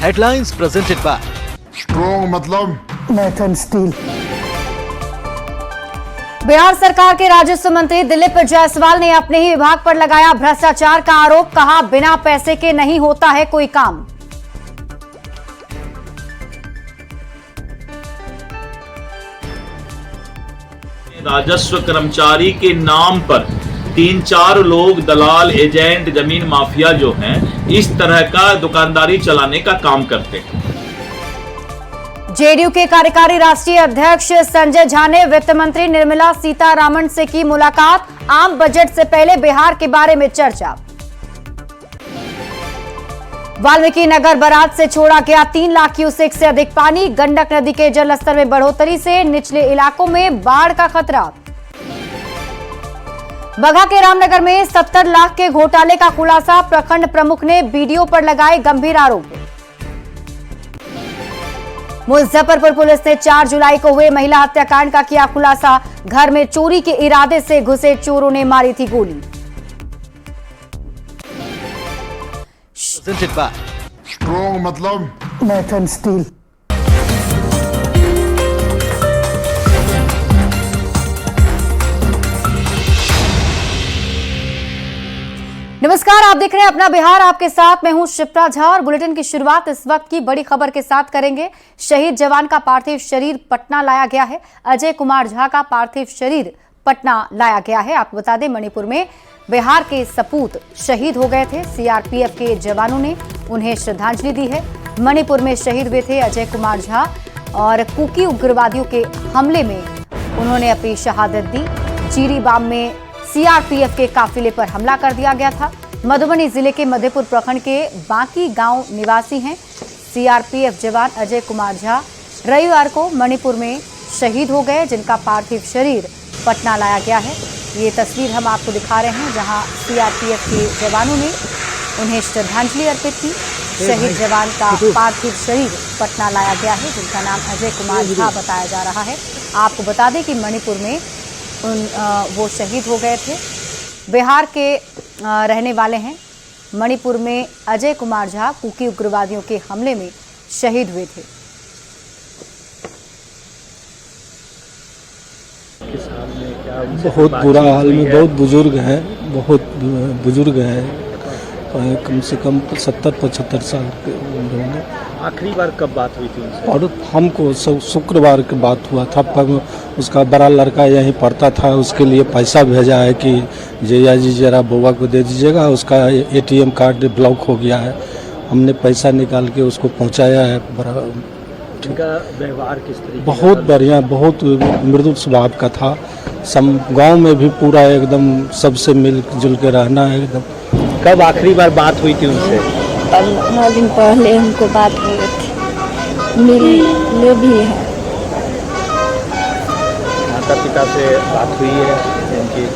Headlines presented by strong मतलब Maithon steel. Bihar सरकार के राजस्व मंत्री दिलीप जायसवाल ने अपने ही विभाग पर लगाया भ्रष्टाचार का आरोप। कहा, बिना पैसे के नहीं होता है कोई काम। राजस्व कर्मचारी के नाम पर 3-4 लोग दलाल, एजेंट, जमीन माफिया जो हैं, इस तरह का दुकानदारी चलाने का काम करते हैं। जेडीयू के कार्यकारी राष्ट्रीय अध्यक्ष संजय झा ने वित्त मंत्री निर्मला सीतारामन से की मुलाकात। आम बजट से पहले बिहार के बारे में चर्चा। वाल्मीकि नगर बराज से छोड़ा गया 3 लाख क्यूसेक से अधिक पानी। गंडक नदी के जलस्तर में बढ़ोतरी से निचले इलाकों में बाढ़ का खतरा। बगहा के रामनगर में 70 लाख के घोटाले का खुलासा। प्रखंड प्रमुख ने बीडीओ पर लगाए गंभीर आरोप। मुजफ्फरपुर पुलिस ने 4 जुलाई को हुए महिला हत्याकांड का किया खुलासा। घर में चोरी के इरादे से घुसे चोरों ने मारी थी गोली। presented by स्ट्रॉन्ग मतलब मैथन स्टील। नमस्कार, आप देख रहे हैं अपना बिहार। आपके साथ मैं हूं शिप्रा झा और बुलेटिन की शुरुआत इस वक्त की बड़ी खबर के साथ करेंगे। शहीद जवान का पार्थिव शरीर पटना लाया गया है। अजय कुमार झा का पार्थिव शरीर पटना लाया गया है। आपको बता दें, मणिपुर में बिहार के सपूत शहीद हो गए थे। सीआरपीएफ के जवानों ने उन्हें श्रद्धांजलि दी है। मणिपुर में शहीद हुए थे अजय कुमार झा और कुकी उग्रवादियों के हमले में उन्होंने अपनी शहादत दी। जीरीबाम में सीआरपीएफ के काफिले पर हमला कर दिया गया था। मधुबनी जिले के मधेपुर प्रखंड के बांकी गांव निवासी हैं सीआरपीएफ जवान अजय कुमार झा। रविवार को मणिपुर में शहीद हो गए, जिनका पार्थिव शरीर पटना लाया गया है। ये तस्वीर हम आपको दिखा रहे हैं, जहां सीआरपीएफ के जवानों ने उन्हें श्रद्धांजलि अर्पित की। शहीद जवान का पार्थिव शरीर पटना लाया गया है, जिनका नाम अजय कुमार झा बताया जा रहा है। आपको बता दें कि मणिपुर में वो शहीद हो गए थे। बिहार के रहने वाले हैं। मणिपुर में अजय कुमार झा कुकी उग्रवादियों के हमले में शहीद हुए थे। बहुत बुरा हाल में, बहुत बुजुर्ग हैं, कम से कम 70-75 साल के उम्र होंगे। आखिरी बार कब बात हुई थी उनसे? और हमको शुक्रवार की बात हुआ था। उसका बड़ा लड़का यहीं पढ़ता था, उसके लिए पैसा भेजा है कि जया जी जरा बुआ को दे दीजिएगा, उसका एटीएम कार्ड ब्लॉक हो गया है। हमने पैसा निकाल के उसको पहुंचाया है। उनका व्यवहार किस तरीके? बहुत बढ़िया, बहुत मृदु स्वभाव का था। गांव में भी पूरा एकदम सबसे मिलजुल के रहना है एकदम। कब आखिरी बार बात हुई थी उनसे? 15 दिन पहले हमको बात हुई थी, मिले भी है। माता पिता से बात हुई है उनकी?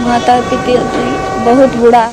माता पिता बहुत बुरा।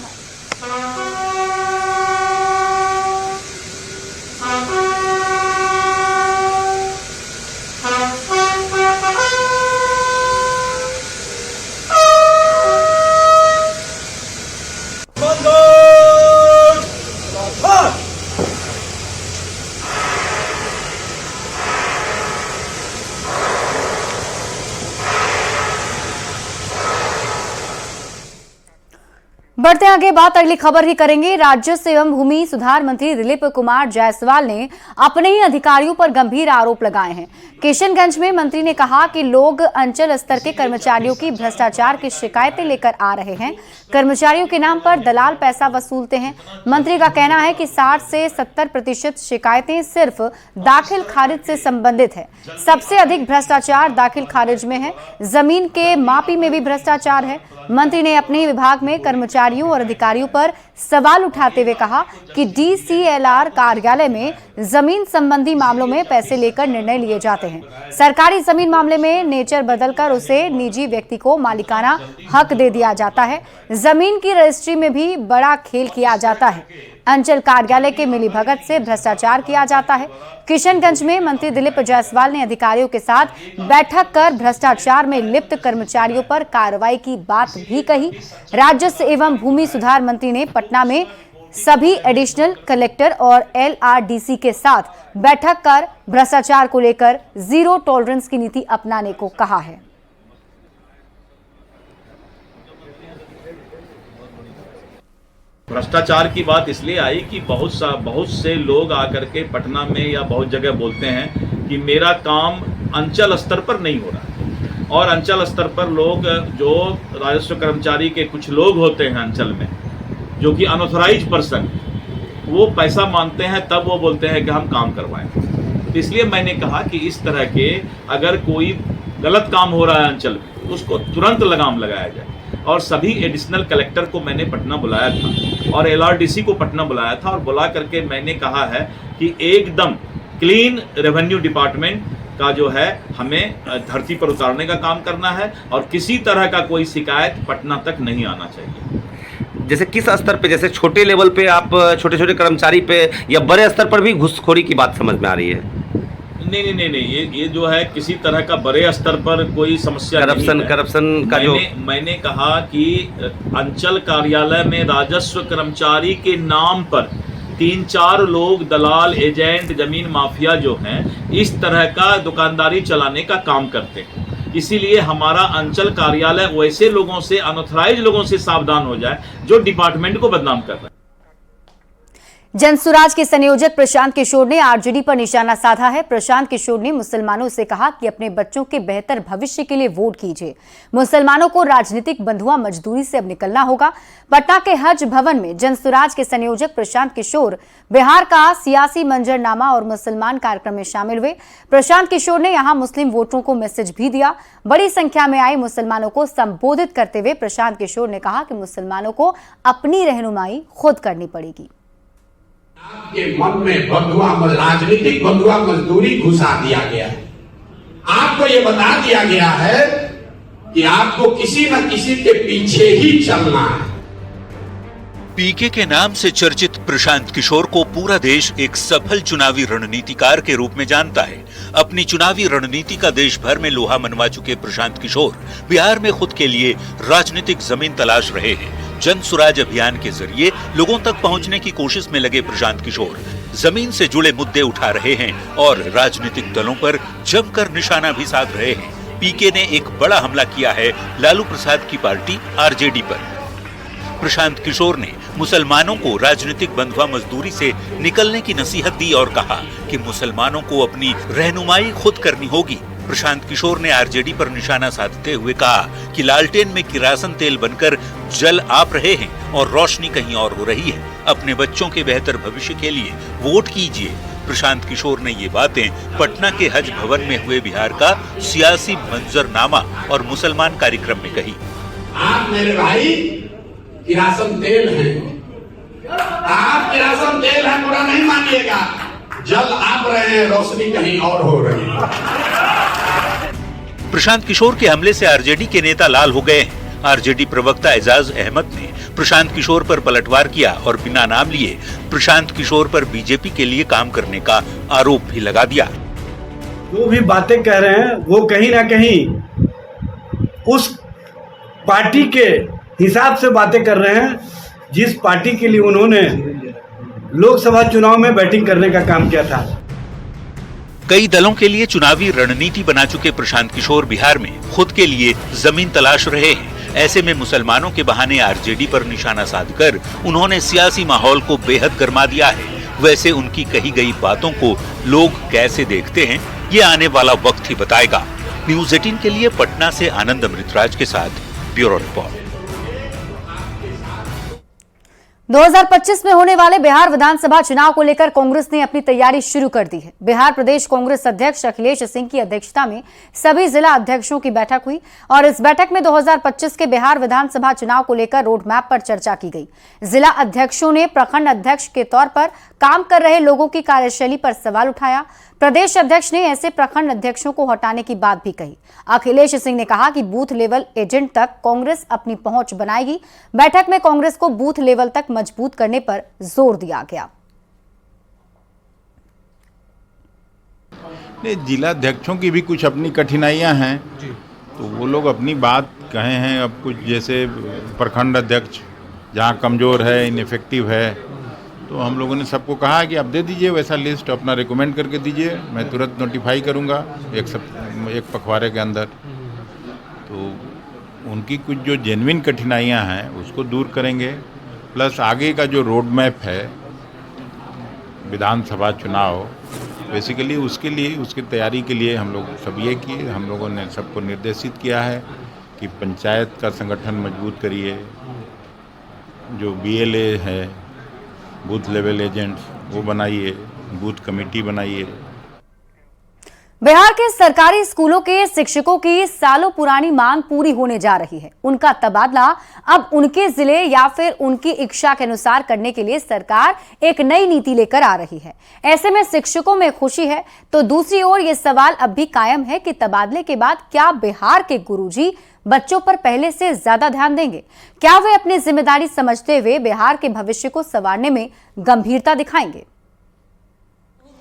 बढ़ते आगे बात अगली खबर की करेंगे। राजस्व एवं भूमि सुधार मंत्री दिलीप कुमार जायसवाल ने अपने ही अधिकारियों पर गंभीर आरोप लगाए हैं। किशनगंज में मंत्री ने कहा कि लोग अंचल स्तर के कर्मचारियों की भ्रष्टाचार की शिकायतें लेकर आ रहे हैं। कर्मचारियों के नाम पर दलाल पैसा वसूलते हैं। मंत्री का कहना है कि 60 से 70% शिकायतें सिर्फ दाखिल खारिज से संबंधित है। सबसे अधिक भ्रष्टाचार दाखिल खारिज में है। जमीन के मापी में भी भ्रष्टाचार है। मंत्री ने अपने विभाग में कर्मचारियों और अधिकारियों पर सवाल उठाते हुए कहा कि डीसीएलआर कार्यालय में जमीन संबंधी मामलों में पैसे लेकर निर्णय लिए जाते हैं। सरकारी जमीन मामले में नेचर बदलकर उसे निजी व्यक्ति को मालिकाना हक दे दिया जाता है। जमीन की रजिस्ट्री में भी बड़ा खेल किया जाता है। अंचल कार्यालय के मिलीभगत से भ्रष्टाचार किया जाता है। किशनगंज में मंत्री दिलीप जायसवाल ने अधिकारियों के साथ बैठक कर भ्रष्टाचार में लिप्त कर्मचारियों पर कार्रवाई की बात भी कही। राजस्व एवं भूमि सुधार मंत्री ने पटना में सभी एडिशनल कलेक्टर और LRDC के साथ बैठक कर भ्रष्टाचार को लेकर जीरो टॉलरेंस की नीति अपनाने को कहा है। भ्रष्टाचार की बात इसलिए आई कि बहुत से लोग आकर के पटना में या बहुत जगह बोलते हैं कि मेरा काम अंचल स्तर पर नहीं हो रहा है, और अंचल स्तर पर लोग जो राजस्व कर्मचारी के कुछ लोग होते हैं अंचल में, जो कि अनऑथराइज पर्सन, वो पैसा मांगते हैं, तब वो बोलते हैं कि हम काम करवाएं। तो इसलिए मैंने कहा कि इस तरह के अगर कोई गलत काम हो रहा है अंचल में, उसको तुरंत लगाम लगाया जाए। और सभी एडिशनल कलेक्टर को मैंने पटना बुलाया था और LRDC को पटना बुलाया था, और बुला करके मैंने कहा है कि एकदम क्लीन रेवेन्यू डिपार्टमेंट का जो है हमें धरती पर उतारने का काम करना है, और किसी तरह का कोई शिकायत पटना तक नहीं आना चाहिए। जैसे किस स्तर पे, जैसे छोटे लेवल पे आप छोटे छोटे कर्मचारी पे, या बड़े स्तर पर भी घुसखोरी की बात समझ में आ रही है? नहीं, ये जो है किसी तरह का बड़े स्तर पर कोई समस्या करप्शन का मैंने कहा कि अंचल कार्यालय में राजस्व कर्मचारी के नाम पर 3-4 लोग दलाल, एजेंट, जमीन माफिया जो हैं, इस तरह का दुकानदारी चलाने का काम करते हैं। इसीलिए हमारा अंचल कार्यालय वैसे लोगों से, अनऑथराइज लोगों से सावधान हो जाए जो डिपार्टमेंट को बदनाम कर रहे हैं। जनसुराज के संयोजक प्रशांत किशोर ने आरजेडी पर निशाना साधा है। प्रशांत किशोर ने मुसलमानों से कहा कि अपने बच्चों के बेहतर भविष्य के लिए वोट कीजिए। मुसलमानों को राजनीतिक बंधुआ मजदूरी से अब निकलना होगा। पटना के हज भवन में जनसुराज के संयोजक प्रशांत किशोर बिहार का सियासी मंजरनामा और मुसलमान कार्यक्रम में शामिल हुए। प्रशांत किशोर ने यहां मुस्लिम वोटरों को मैसेज भी दिया। बड़ी संख्या में आए मुसलमानों को संबोधित करते हुए प्रशांत किशोर ने कहा कि मुसलमानों को अपनी रहनुमाई खुद करनी पड़ेगी। आपके मन में राजनीतिक बंधुआ मजदूरी घुसा दिया गया है। आपको यह बता दिया गया है कि आपको किसी न किसी के पीछे ही चलना है। पीके के नाम से चर्चित प्रशांत किशोर को पूरा देश एक सफल चुनावी रणनीतिकार के रूप में जानता है। अपनी चुनावी रणनीति का देश भर में लोहा मनवा चुके प्रशांत किशोर बिहार में खुद के लिए राजनीतिक जमीन तलाश रहे हैं। जनसुराज अभियान के जरिए लोगों तक पहुंचने की कोशिश में लगे प्रशांत किशोर जमीन से जुड़े मुद्दे उठा रहे हैं और राजनीतिक दलों पर जमकर निशाना भी साध रहे हैं। पीके ने एक बड़ा हमला किया है लालू प्रसाद की पार्टी आरजेडी पर। प्रशांत किशोर ने मुसलमानों को राजनीतिक बंधुआ मजदूरी से निकलने की नसीहत दी और कहा कि मुसलमानों को अपनी रहनुमाई खुद करनी होगी। प्रशांत किशोर ने आरजेडी पर निशाना साधते हुए कहा कि लालटेन में किरासन तेल बनकर जल आप रहे हैं और रोशनी कहीं और हो रही है। अपने बच्चों के बेहतर भविष्य के लिए वोट कीजिए। प्रशांत किशोर ने ये बातें पटना के हज भवन में हुए बिहार का सियासी मंजरनामा और मुसलमान कार्यक्रम में कही। आप मेरे भाई किरासन तेल हैं, आप किरासन तेल हैं, बुरा नहीं मानिएगा। जल आप रहे हैं, रोशनी कहीं और हो रही है। प्रशांत किशोर के हमले से आरजेडी के नेता लाल हो गए हैं। आरजेडी प्रवक्ता एजाज अहमद ने प्रशांत किशोर पर पलटवार किया और बिना नाम लिए प्रशांत किशोर पर बीजेपी के लिए काम करने का आरोप भी लगा दिया। जो भी बातें कह रहे हैं वो कहीं ना कहीं उस पार्टी के हिसाब से बातें कर रहे हैं जिस पार्टी के लिए उन्होंने लोकसभा चुनाव में बैटिंग करने का काम किया था। कई दलों के लिए चुनावी रणनीति बना चुके प्रशांत किशोर बिहार में खुद के लिए जमीन तलाश रहे हैं। ऐसे में मुसलमानों के बहाने आरजेडी पर निशाना साधकर उन्होंने सियासी माहौल को बेहद गर्मा दिया है। वैसे उनकी कही गई बातों को लोग कैसे देखते हैं, ये आने वाला वक्त ही बताएगा। न्यूज़ 18 के लिए पटना से आनंद अमृतराज के साथ ब्यूरो रिपोर्ट। 2025 में होने वाले बिहार विधानसभा चुनाव को लेकर कांग्रेस ने अपनी तैयारी शुरू कर दी है। बिहार प्रदेश कांग्रेस अध्यक्ष अखिलेश सिंह की अध्यक्षता में सभी जिला अध्यक्षों की बैठक हुई और इस बैठक में 2025 के बिहार विधानसभा चुनाव को लेकर रोड मैप पर चर्चा की गई। जिला अध्यक्षों ने प्रखंड अध्यक्ष के तौर पर काम कर रहे लोगों की कार्यशैली पर सवाल उठाया। प्रदेश अध्यक्ष ने ऐसे प्रखंड अध्यक्षों को हटाने की बात भी कही। अखिलेश सिंह ने कहा कि बूथ लेवल एजेंट तक कांग्रेस अपनी पहुंच बनाएगी। बैठक में कांग्रेस को बूथ लेवल तक मजबूत करने पर जोर दिया गया। जिला अध्यक्षों की भी कुछ अपनी कठिनाइयां हैं, तो वो लोग अपनी बात कहे हैं। अब कुछ जैसे प्रखंड अध्यक्ष जहां कमजोर है, इनफेक्टिव है, तो हम लोगों ने सबको कहा कि आप दे दीजिए वैसा लिस्ट, अपना रिकमेंड करके दीजिए, मैं तुरंत नोटिफाई करूँगा एक पखवाड़े के अंदर। तो उनकी कुछ जो जेन्युइन कठिनाइयाँ हैं उसको दूर करेंगे, प्लस आगे का जो रोड मैप है विधानसभा चुनाव, बेसिकली उसके लिए, उसकी तैयारी के लिए हम लोग सब ये किए, हम लोगों ने सबको निर्देशित किया है कि पंचायत का संगठन मजबूत करिए, जो BLA है बूथ लेवल एजेंट्स वो बनाइए, बूथ कमेटी बनाइए। बिहार के सरकारी स्कूलों के शिक्षकों की सालों पुरानी मांग पूरी होने जा रही है। उनका तबादला अब उनके जिले या फिर उनकी इच्छा के अनुसार करने के लिए सरकार एक नई नीति लेकर आ रही है। ऐसे में शिक्षकों में खुशी है, तो दूसरी ओर ये सवाल अब भी कायम है कि तबादले के बाद क्या बिहार के गुरुजी बच्चों पर पहले से ज्यादा ध्यान देंगे? क्या वे अपनी जिम्मेदारी समझते हुए बिहार के भविष्य को संवारने में गंभीरता दिखाएंगे?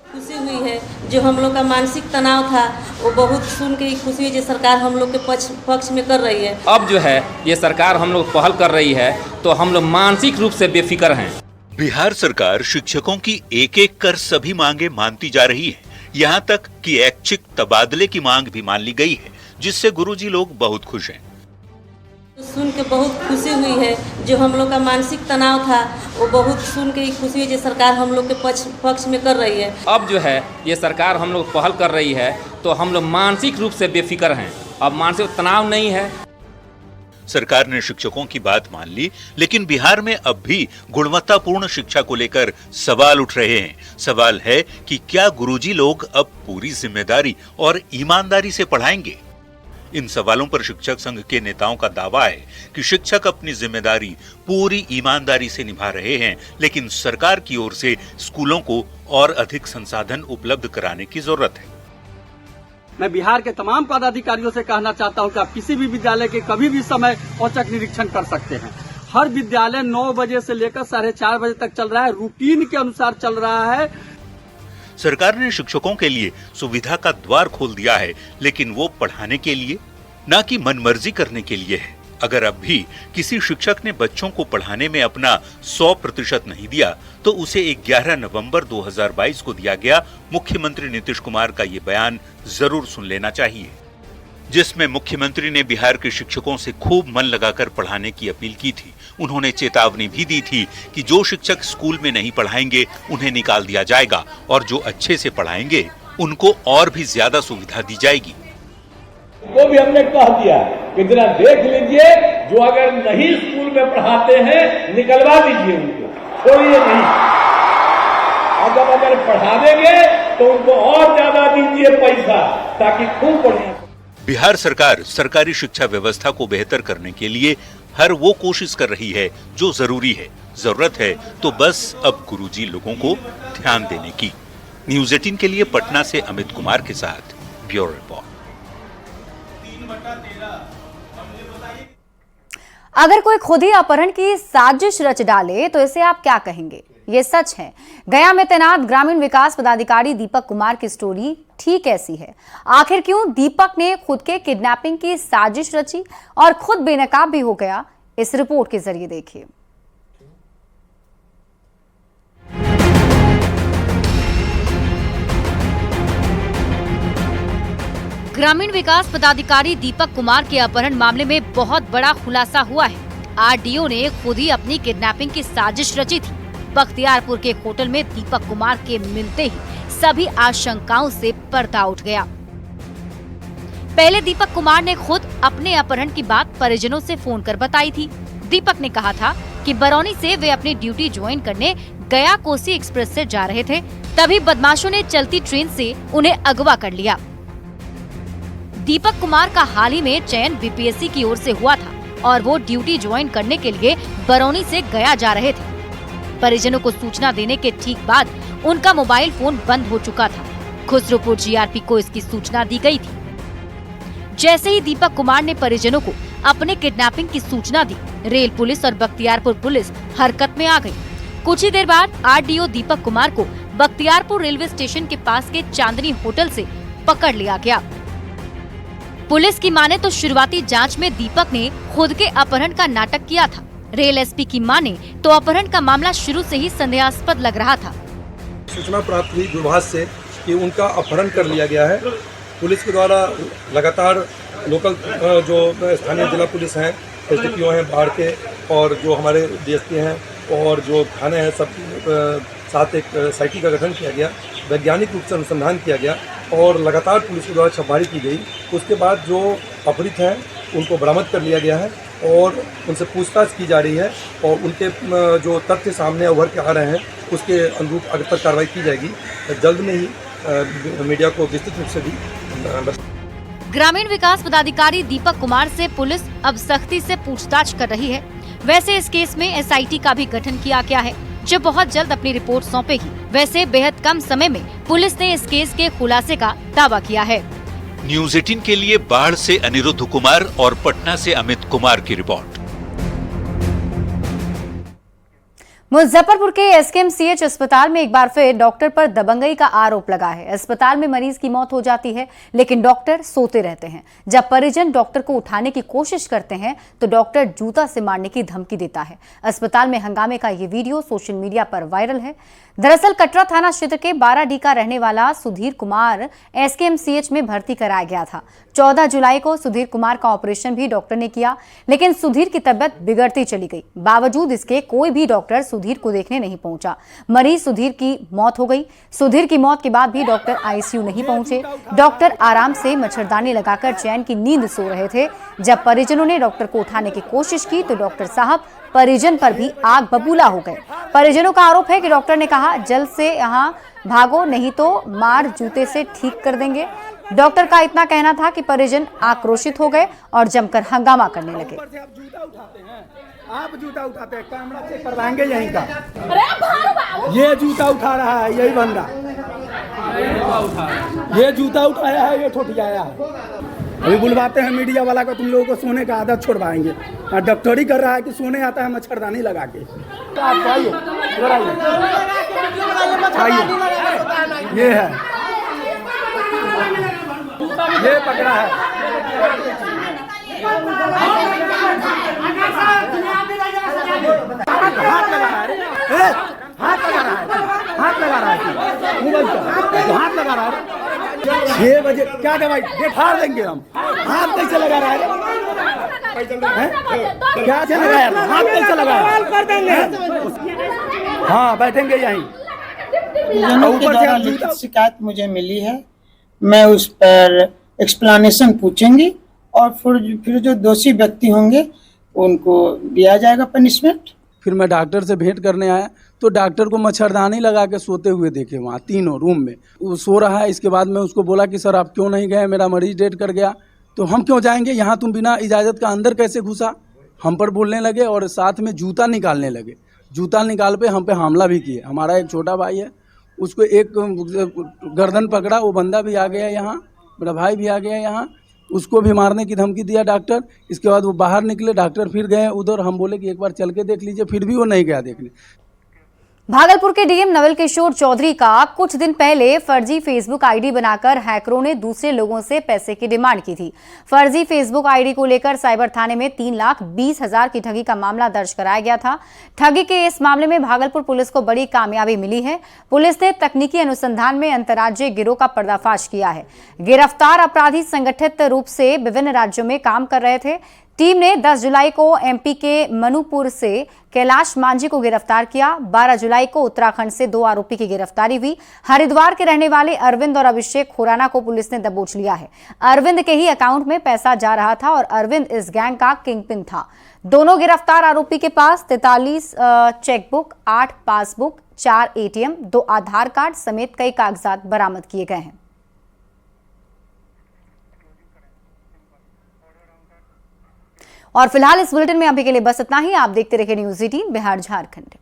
खुशी हुई है, जो हम लोग का मानसिक तनाव था वो बहुत सुन के खुशी हुई, जो सरकार हम लोग के पक्ष में कर रही है। अब जो है ये सरकार हम लोग पहल कर रही है, तो हम लोग मानसिक रूप से बेफिक्र हैं। बिहार सरकार शिक्षकों की एक एक कर सभी मांगे मानती जा रही है, यहाँ तक कि ऐच्छिक तबादले की मांग भी मान ली गई है, जिससे गुरुजी लोग बहुत खुश हैं। सुन के बहुत खुशी हुई है, जो हम लोग का मानसिक तनाव था वो बहुत सुन के खुशी हुई, जो सरकार हम लोग के पक्ष में कर रही है। अब जो है ये सरकार हम लोग पहल कर रही है, तो हम लोग मानसिक रूप से बेफिक्र हैं। अब मानसिक तनाव नहीं है। सरकार ने शिक्षकों की बात मान ली, लेकिन बिहार में अब भी गुणवत्तापूर्ण शिक्षा को लेकर सवाल उठ रहे हैं। सवाल है कि क्या गुरुजी लोग अब पूरी जिम्मेदारी और ईमानदारी से पढ़ाएंगे? इन सवालों पर शिक्षक संघ के नेताओं का दावा है कि शिक्षक अपनी जिम्मेदारी पूरी ईमानदारी से निभा रहे हैं, लेकिन सरकार की ओर से स्कूलों को और अधिक संसाधन उपलब्ध कराने की जरूरत है। मैं बिहार के तमाम पदाधिकारियों से कहना चाहता हूं कि आप किसी भी विद्यालय के कभी भी समय औचक निरीक्षण कर सकते हैं। हर विद्यालय 9 बजे से लेकर 4:30 बजे तक चल रहा है, रूटीन के अनुसार चल रहा है। सरकार ने शिक्षकों के लिए सुविधा का द्वार खोल दिया है, लेकिन वो पढ़ाने के लिए, ना कि मनमर्जी करने के लिए है। अगर अब भी किसी शिक्षक ने बच्चों को पढ़ाने में अपना 100% नहीं दिया, तो उसे 11 नवंबर 2022 को दिया गया मुख्यमंत्री नीतीश कुमार का ये बयान जरूर सुन लेना चाहिए, जिसमें मुख्यमंत्री ने बिहार के शिक्षकों से खूब मन लगाकर पढ़ाने की अपील की थी। उन्होंने चेतावनी भी दी थी कि जो शिक्षक स्कूल में नहीं पढ़ाएंगे उन्हें निकाल दिया जाएगा, और जो अच्छे से पढ़ाएंगे उनको और भी ज्यादा सुविधा दी जाएगी। वो भी हमने कह दिया कि जरा देख लीजिए, जो अगर नहीं स्कूल में पढ़ाते हैं निकलवा दीजिए, उनको छोड़िए नहीं। और जब अगर पढ़ा देंगे तो उनको और ज्यादा दीजिए पैसा, ताकि खूब बढ़िया। बिहार सरकार सरकारी शिक्षा व्यवस्था को बेहतर करने के लिए हर वो कोशिश कर रही है जो जरूरी है। जरूरत है तो बस अब गुरुजी लोगों को ध्यान देने की। न्यूज़ 18 के लिए पटना से अमित कुमार के साथ ब्यूरो रिपोर्ट। अगर कोई खुद ही अपहरण की साजिश रच डाले तो इसे आप क्या कहेंगे? ये सच है। गया में तैनात ग्रामीण विकास पदाधिकारी दीपक कुमार की स्टोरी ठीक ऐसी है। आखिर क्यों दीपक ने खुद के किडनैपिंग की साजिश रची और खुद बेनकाब भी हो गया? इस रिपोर्ट के जरिए देखिए। ग्रामीण विकास पदाधिकारी दीपक कुमार के अपहरण मामले में बहुत बड़ा खुलासा हुआ है। आरडीओ ने खुद ही अपनी किडनैपिंग की साजिश रची थी। बख्तियारपुर के होटल में दीपक कुमार के मिलते ही सभी आशंकाओं से पर्दा उठ गया। पहले दीपक कुमार ने खुद अपने अपहरण की बात परिजनों से फोन कर बताई थी। दीपक ने कहा था कि बरौनी से वे अपनी ड्यूटी ज्वाइन करने गया कोसी एक्सप्रेस से जा रहे थे, तभी बदमाशों ने चलती ट्रेन से उन्हें अगवा कर लिया। दीपक कुमार का हाल ही में चयन बीपीएससी की ओर से हुआ था और वो ड्यूटी ज्वाइन करने के लिए बरौनी से गया जा रहे थे। परिजनों को सूचना देने के ठीक बाद उनका मोबाइल फोन बंद हो चुका था। खुसरूपुर जीआरपी को इसकी सूचना दी गई थी। जैसे ही दीपक कुमार ने परिजनों को अपने किडनैपिंग की सूचना दी, रेल पुलिस और बख्तियारपुर पुलिस हरकत में आ गई। कुछ ही देर बाद आरडीओ दीपक कुमार को बख्तियारपुर रेलवे स्टेशन के पास के चांदनी होटल से पकड़ लिया गया। पुलिस की माने तो शुरुआती जांच में दीपक ने खुद के अपहरण का नाटक किया था रेल एसपी की माने तो अपहरण का मामला शुरू से ही संदेहास्पद लग रहा था। सूचना प्राप्त हुई दूरभाष से कि उनका अपहरण कर लिया गया है। पुलिस के द्वारा लगातार लोकल जो स्थानीय जिला पुलिस हैं, एसडीपीओ हैं बाढ़ के, और जो हमारे डीएसपी हैं और जो थाने हैं, सब साथ एक साइटी का गठन किया गया, वैज्ञानिक रूप से अनुसंधान किया गया और लगातार पुलिस के द्वारा छापेमारी की गई। उसके बाद जो अपहृत हैं उनको बरामद कर लिया गया है और उनसे पूछताछ की जा रही है और उनके जो तथ्य सामने उभर के आ रहे हैं उसके अनुरूप आगे तक कार्रवाई की जाएगी। जल्द में ही मीडिया को विस्तृत रूप से भी। ग्रामीण विकास पदाधिकारी दीपक कुमार से पुलिस अब सख्ती से पूछताछ कर रही है। वैसे इस केस में एसआईटी का भी गठन किया गया है जो बहुत जल्द अपनी रिपोर्ट सौंपेगी। वैसे बेहद कम समय में पुलिस ने इस केस के खुलासे का दावा किया है। न्यूज 18 के लिए बाढ़ से अनिरुद्ध कुमार और पटना से अमित कुमार की रिपोर्ट। मुजफ्फरपुर के एसकेएमसीएच अस्पताल में एक बार फिर डॉक्टर पर दबंगई का आरोप लगा है। अस्पताल में मरीज की मौत हो जाती है लेकिन डॉक्टर सोते रहते हैं। जब परिजन डॉक्टर को उठाने की कोशिश करते हैं तो डॉक्टर जूता से मारने की धमकी देता है। अस्पताल में हंगामे का ये वीडियो सोशल मीडिया पर वायरल है। दरअसल कटरा थाना क्षेत्र के 12D का रहने वाला सुधीर कुमार एसकेएमसीएच में भर्ती कराया गया था। 14 जुलाई को सुधीर कुमार का ऑपरेशन भी डॉक्टर ने किया लेकिन सुधीर की तबियत बिगड़ती चली गई। बावजूद इसके कोई भी डॉक्टर सुधीर को देखने नहीं पहुंचा। मरीज सुधीर की मौत हो गई। सुधीर की मौत के बाद भी डॉक्टर आईसीयू नहीं पहुंचे। डॉक्टर आराम से मच्छरदानी लगाकर चैन की नींद सो रहे थे। जब परिजनों ने डॉक्टर को उठाने की कोशिश की तो डॉक्टर साहब परिजन पर भी आग बबूला हो गए। परिजनों का आरोप है कि डॉक्टर ने कहा जल्द से यहाँ भागो नहीं तो मार जूते से ठीक कर देंगे। डॉक्टर का इतना कहना था कि परिजन आक्रोशित हो गए और जमकर हंगामा करने लगे। आप जूता उठाते हैं, कैमरा चेक करवाएंगे यहीं का। ये जूता उठा रहा है, यही बंदा ये जूता उठाया है, ये ठोठियाया है। अभी बुलवाते हैं मीडिया वाला को, तुम लोगों को सोने का आदत छोड़वाएंगे। और डॉक्टरी कर रहा है कि सोने आता है मच्छरदानी लगा के। ये है, ये पकड़ा है। हाथ लगा रहा है, हाथ लगा रहा है, हाथ लगा रहा है, मोबाइल का हाथ लगा रहा है। 6 बजे क्या दवाई फाड़ देंगे हम। हाथ कैसे लगा रहा है? क्या लगाया? हाथ कैसे लगाया? हाँ, बैठेंगे यहीं। ऊपर से शिकायत मुझे मिली है, मैं उस पर एक्सप्लेनेशन पूछेंगी और फिर जो दोषी व्यक्ति होंगे उनको दिया जाएगा पनिशमेंट। फिर मैं डॉक्टर से भेंट करने आया तो डॉक्टर को मच्छरदानी लगा के सोते हुए देखे वहाँ तीनों रूम में। वो सो रहा है। इसके बाद मैं उसको बोला कि सर आप क्यों नहीं गए, मेरा मरीज डेड कर गया। तो हम क्यों जाएंगे, यहाँ तुम बिना इजाज़त का अंदर कैसे घुसा, हम पर बोलने लगे और साथ में जूता निकालने लगे। जूता निकाल पे हम पे हमला भी किए। हमारा एक छोटा भाई है, उसको एक गर्दन पकड़ा, वो बंदा भी आ गया यहाँ, मेरा भाई भी आ गया यहाँ, उसको भी मारने की धमकी दिया डॉक्टर। इसके बाद वो बाहर निकले, डॉक्टर फिर गए उधर। हम बोले कि एक बार चल के देख लीजिए, फिर भी वो नहीं गया देखने। भागलपुर के डीएम नवल किशोर चौधरी का कुछ दिन पहले फर्जी फेसबुक आईडी बनाकर हैकरों ने दूसरे लोगों से पैसे की डिमांड की थी। फर्जी फेसबुक आईडी को लेकर साइबर थाने में 3,20,000 की ठगी का मामला दर्ज कराया गया था। ठगी के इस मामले में भागलपुर पुलिस को बड़ी कामयाबी मिली है। पुलिस ने तकनीकी अनुसंधान में अंतर्राज्यीय गिरोह का पर्दाफाश किया है। गिरफ्तार अपराधी संगठित रूप से विभिन्न राज्यों में काम कर रहे थे। टीम ने 10 जुलाई को एमपी के मनुपुर से कैलाश मांझी को गिरफ्तार किया। 12 जुलाई को उत्तराखंड से 2 आरोपी की गिरफ्तारी हुई। हरिद्वार के रहने वाले अरविंद और अभिषेक खुराना को पुलिस ने दबोच लिया है। अरविंद के ही अकाउंट में पैसा जा रहा था और अरविंद इस गैंग का किंगपिन था। दोनों गिरफ्तार आरोपी के पास 43 चेकबुक, 8 पासबुक, 4 एटीएम, 2 आधार कार्ड समेत कई कागजात बरामद किए गए हैं। और फिलहाल इस बुलेटिन में अभी के लिए बस इतना ही। आप देखते रहिए न्यूज़ 18 बिहार झारखंड।